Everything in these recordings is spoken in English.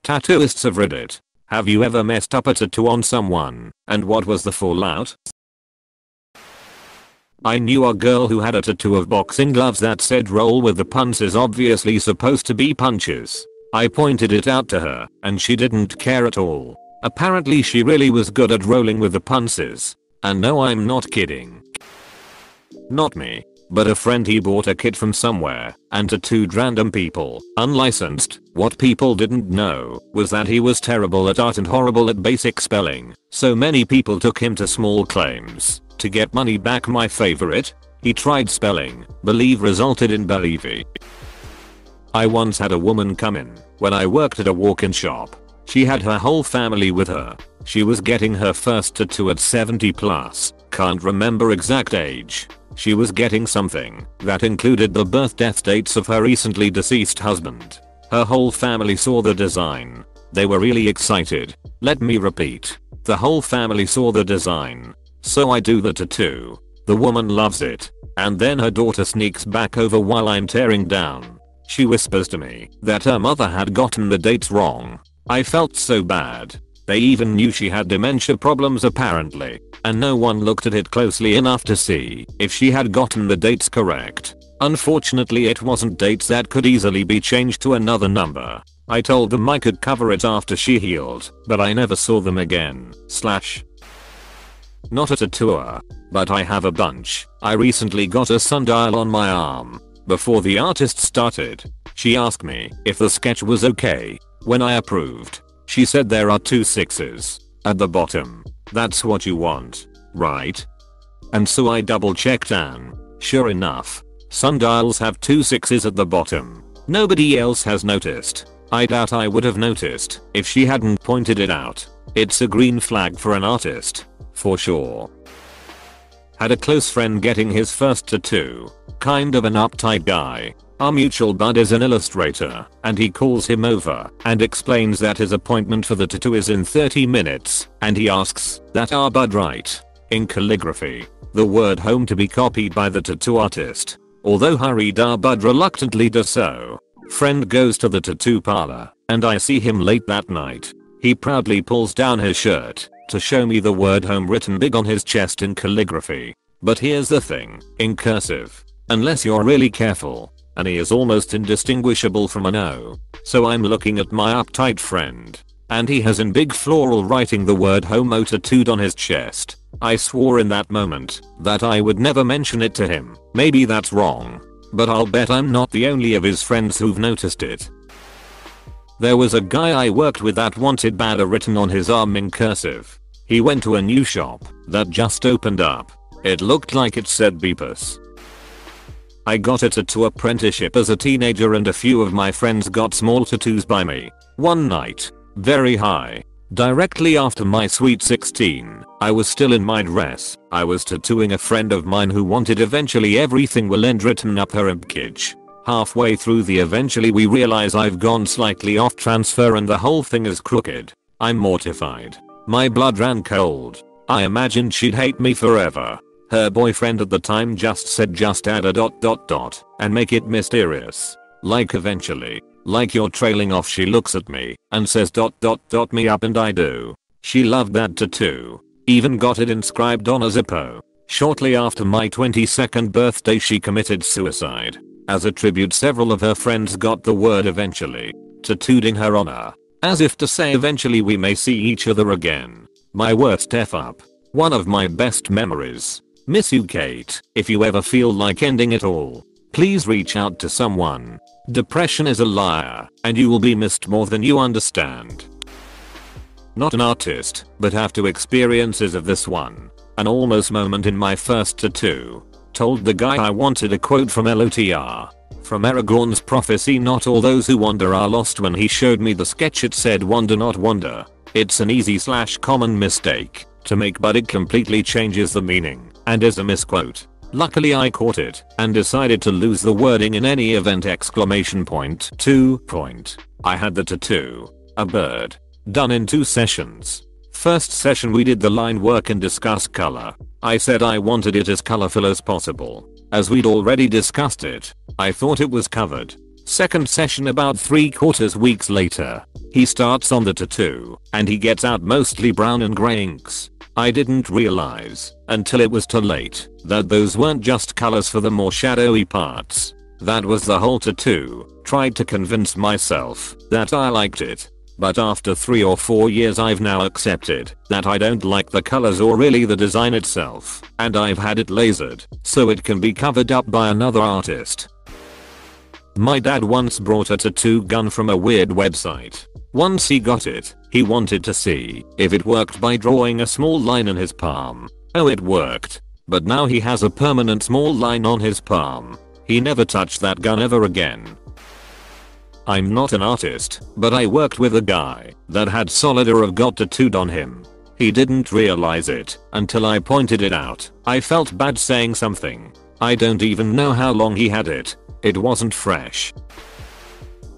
Tattooists of Reddit. Have you ever messed up a tattoo on someone, and what was the fallout? I knew a girl who had a tattoo of boxing gloves that said roll with the punches, obviously supposed to be punches. I pointed it out to her, and she didn't care at all. Apparently she really was good at rolling with the punches. And no, I'm not kidding. Not me, but a friend. He bought a kit from somewhere and tattooed random people, unlicensed. What people didn't know was that he was terrible at art and horrible at basic spelling, so many people took him to small claims to get money back. My favorite, he tried spelling believe resulted in believe. I once had a woman come in when I worked at a walk-in shop. She had her whole family with her. She was getting her first tattoo at 70 plus, can't remember exact age. She was getting something that included the birth death dates of her recently deceased husband. Her whole family saw the design. They were really excited. Let me repeat. The whole family saw the design. So I do the tattoo. The woman loves it. And then her daughter sneaks back over while I'm tearing down. She whispers to me that her mother had gotten the dates wrong. I felt so bad. They even knew she had dementia problems apparently, and no one looked at it closely enough to see if she had gotten the dates correct. Unfortunately, it wasn't dates that could easily be changed to another number. I told them I could cover it after she healed, but I never saw them again. Not a tattooer, but I have a bunch. I recently got a sundial on my arm. Before the artist started, she asked me if the sketch was okay. When I approved, she said there are 2 6s at the bottom. That's what you want, right? And so I double checked, and sure enough, sundials have 2 6s at the bottom. Nobody else has noticed. I doubt I would have noticed if she hadn't pointed it out. It's a green flag for an artist, for sure. Had a close friend getting his first tattoo. Kind of an uptight guy. Our mutual bud is an illustrator, and he calls him over and explains that his appointment for the tattoo is in 30 minutes, and he asks that our bud write, in calligraphy, the word home to be copied by the tattoo artist. Although hurried, our bud reluctantly does so. Friend goes to the tattoo parlor, and I see him late that night. He proudly pulls down his shirt to show me the word home written big on his chest in calligraphy. But here's the thing, in cursive. Unless you're really careful. And he is almost indistinguishable from an O. So I'm looking at my uptight friend, and he has in big floral writing the word homo tattooed on his chest. I swore in that moment that I would never mention it to him. Maybe that's wrong, but I'll bet I'm not the only of his friends who've noticed it. There was a guy I worked with that wanted banner written on his arm in cursive. He went to a new shop that just opened up. It looked like it said Beepus. I got a tattoo apprenticeship as a teenager, and a few of my friends got small tattoos by me. One night, very high, directly after my sweet 16, I was still in my dress. I was tattooing a friend of mine who wanted eventually everything will end written up her ribcage. Halfway through the eventually we realize I've gone slightly off transfer and the whole thing is crooked. I'm mortified. My blood ran cold. I imagined she'd hate me forever. Her boyfriend at the time just said just add a ... and make it mysterious. Like eventually. Like you're trailing off. She looks at me and says ... me up, and I do. She loved that tattoo. Even got it inscribed on a Zippo. Shortly after my 22nd birthday she committed suicide. As a tribute, several of her friends got the word eventually tattooed in her honor. As if to say eventually we may see each other again. My worst F up. One of my best memories. Miss you, Kate. If you ever feel like ending it all, please reach out to someone. Depression is a liar, and you will be missed more than you understand. Not an artist, but after experiences of this one. An almost moment in my first tattoo. Told the guy I wanted a quote from LOTR. From Aragorn's prophecy, not all those who wander are lost. When he showed me the sketch it said wander not wander. It's an easy / common mistake to make, but it completely changes the meaning and is a misquote. Luckily I caught it and decided to lose the wording in any event ! 2. I had the tattoo, a bird, done in 2 sessions. First session we did the line work and discuss color. I said I wanted it as colorful as possible. As we'd already discussed it, I thought it was covered. Second session about 3/4 weeks later. He starts on the tattoo, and he gets out mostly brown and grey inks. I didn't realize, until it was too late, that those weren't just colors for the more shadowy parts. That was the whole tattoo. Tried to convince myself that I liked it. But after 3 or 4 years I've now accepted that I don't like the colors or really the design itself, and I've had it lasered so it can be covered up by another artist. My dad once brought a tattoo gun from a weird website. Once he got it, he wanted to see if it worked by drawing a small line in his palm. Oh, it worked. But now he has a permanent small line on his palm. He never touched that gun ever again. I'm not an artist, but I worked with a guy that had solid of God tattooed on him. He didn't realize it until I pointed it out. I felt bad saying something. I don't even know how long he had it. It wasn't fresh.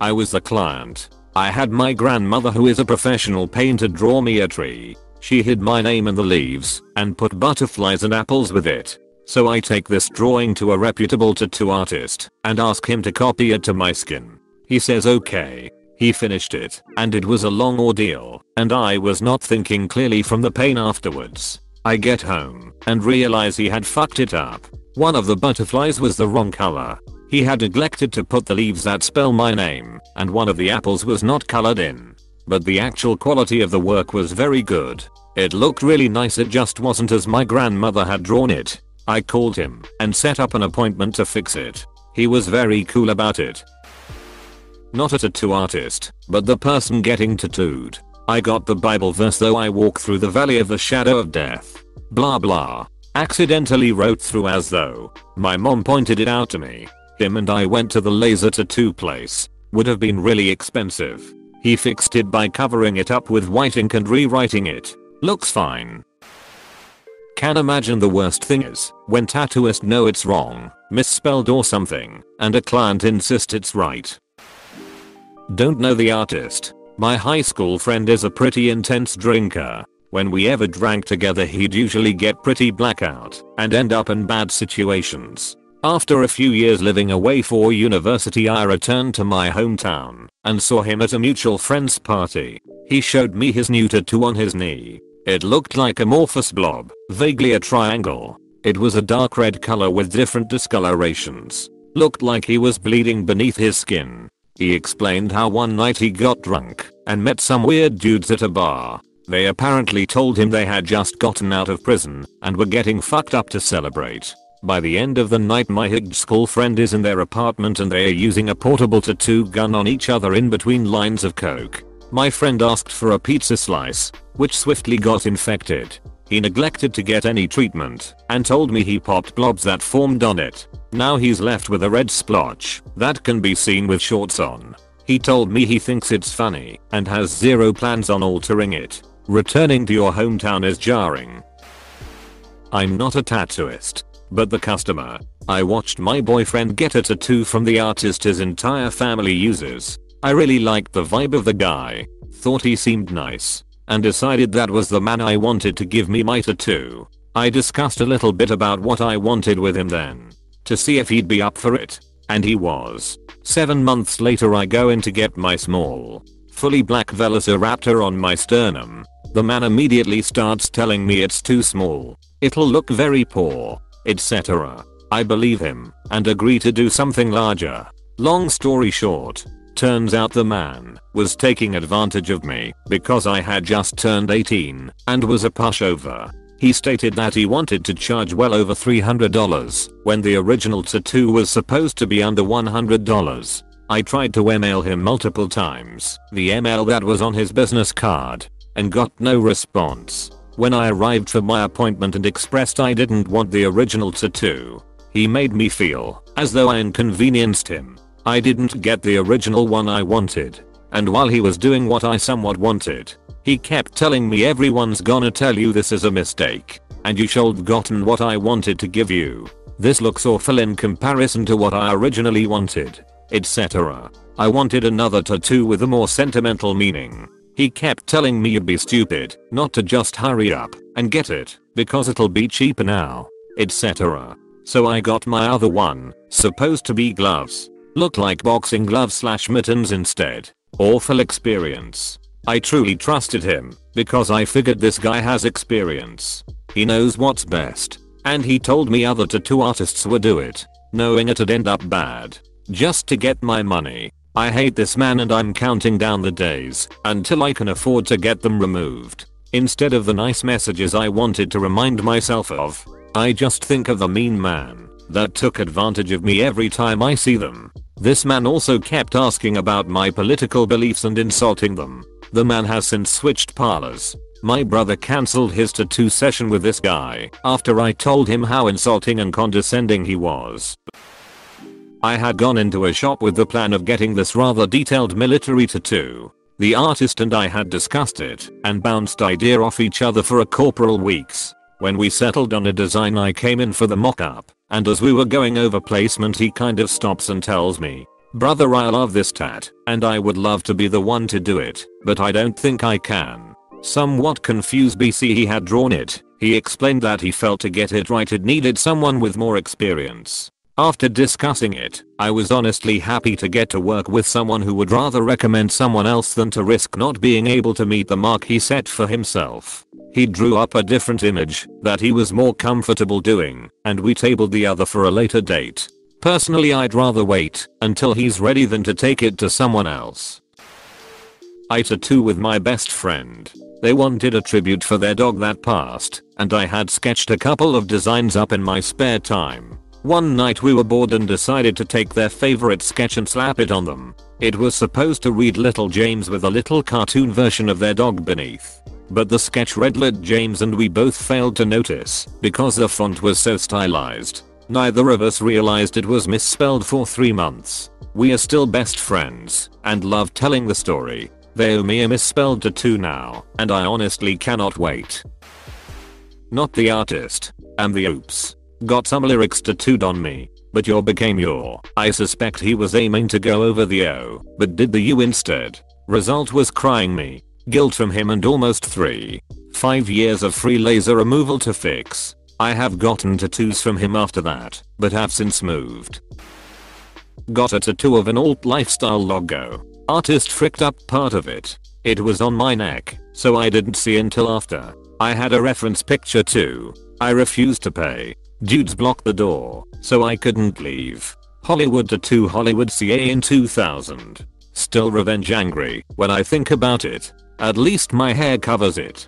I was the client. I had my grandmother, who is a professional painter, draw me a tree. She hid my name in the leaves and put butterflies and apples with it. So I take this drawing to a reputable tattoo artist and ask him to copy it to my skin. He says okay. He finished it, and it was a long ordeal, and I was not thinking clearly from the pain afterwards. I get home and realize he had fucked it up. One of the butterflies was the wrong color. He had neglected to put the leaves that spell my name, and one of the apples was not colored in. But the actual quality of the work was very good. It looked really nice, it just wasn't as my grandmother had drawn it. I called him and set up an appointment to fix it. He was very cool about it. Not a tattoo artist, but the person getting tattooed. I got the Bible verse, though I walk through the valley of the shadow of death. Blah blah. Accidentally wrote through as though. My mom pointed it out to me. Him and I went to the laser tattoo place. Would have been really expensive. He fixed it by covering it up with white ink and rewriting it. Looks fine. Can imagine the worst thing is when tattooists know it's wrong, misspelled or something, and a client insists it's right. Don't know the artist. My high school friend is a pretty intense drinker. When we ever drank together he'd usually get pretty blackout and end up in bad situations. After a few years living away for university, I returned to my hometown and saw him at a mutual friend's party. He showed me his new tattoo on his knee. It looked like a amorphous blob, vaguely a triangle. It was a dark red color with different discolorations. Looked like he was bleeding beneath his skin. He explained how one night he got drunk and met some weird dudes at a bar. They apparently told him they had just gotten out of prison and were getting fucked up to celebrate. By the end of the night my high school friend is in their apartment and they are using a portable tattoo gun on each other in between lines of coke. My friend asked for a pizza slice, which swiftly got infected. He neglected to get any treatment and told me he popped blobs that formed on it. Now he's left with a red splotch that can be seen with shorts on. He told me he thinks it's funny and has zero plans on altering it. Returning to your hometown is jarring. I'm not a tattooist, but the customer. I watched my boyfriend get a tattoo from the artist his entire family uses. I really liked the vibe of the guy, thought he seemed nice, and decided that was the man I wanted to give me my tattoo. I discussed a little bit about what I wanted with him then, to see if he'd be up for it, and he was. 7 months later I go in to get my small, fully black velociraptor on my sternum. The man immediately starts telling me it's too small, it'll look very poor, etc. I believe him and agree to do something larger. Long story short, turns out the man was taking advantage of me because I had just turned 18 and was a pushover. He stated that he wanted to charge well over $300 when the original tattoo was supposed to be under $100. I tried to email him multiple times, the email that was on his business card, and got no response. When I arrived for my appointment and expressed I didn't want the original tattoo, he made me feel as though I inconvenienced him. I didn't get the original one I wanted, and while he was doing what I somewhat wanted, he kept telling me everyone's gonna tell you this is a mistake, and you should have gotten what I wanted to give you. This looks awful in comparison to what I originally wanted, etc. I wanted another tattoo with a more sentimental meaning. He kept telling me you'd be stupid not to just hurry up and get it because it'll be cheaper now, etc. So I got my other one, supposed to be gloves. Look like boxing gloves / mittens instead. Awful experience. I truly trusted him because I figured this guy has experience. He knows what's best. And he told me other tattoo artists would do it, knowing it'd end up bad. Just to get my money. I hate this man and I'm counting down the days until I can afford to get them removed. Instead of the nice messages I wanted to remind myself of, I just think of the mean man that took advantage of me every time I see them. This man also kept asking about my political beliefs and insulting them. The man has since switched parlors. My brother cancelled his tattoo session with this guy after I told him how insulting and condescending he was. I had gone into a shop with the plan of getting this rather detailed military tattoo. The artist and I had discussed it and bounced idea off each other for a couple weeks. When we settled on a design, I came in for the mock-up, and as we were going over placement he kind of stops and tells me, "Brother, I love this tat, and I would love to be the one to do it, but I don't think I can." Somewhat confused BC he had drawn it, he explained that he felt to get it right it needed someone with more experience. After discussing it, I was honestly happy to get to work with someone who would rather recommend someone else than to risk not being able to meet the mark he set for himself. He drew up a different image that he was more comfortable doing, and we tabled the other for a later date. Personally, I'd rather wait until he's ready than to take it to someone else. I tattoo with my best friend. They wanted a tribute for their dog that passed, and I had sketched a couple of designs up in my spare time. One night we were bored and decided to take their favorite sketch and slap it on them. It was supposed to read Little James with a little cartoon version of their dog beneath. But the sketch read Lit James and we both failed to notice because the font was so stylized. Neither of us realized it was misspelled for 3 months. We are still best friends and love telling the story. They owe me a misspelled tattoo now, and I honestly cannot wait. Not the artist. I'm the oops. Got some lyrics tattooed on me, but your became your. I suspect he was aiming to go over the O, but did the U instead. Result was crying me. Guilt from him and almost 5 years of free laser removal to fix. I have gotten tattoos from him after that, but have since moved. Got a tattoo of an alt lifestyle logo. Artist fricked up part of it. It was on my neck, so I didn't see until after. I had a reference picture too. I refused to pay. Dudes blocked the door, so I couldn't leave. Hollywood tattoo Hollywood CA in 2000. Still revenge angry when I think about it. At least my hair covers it.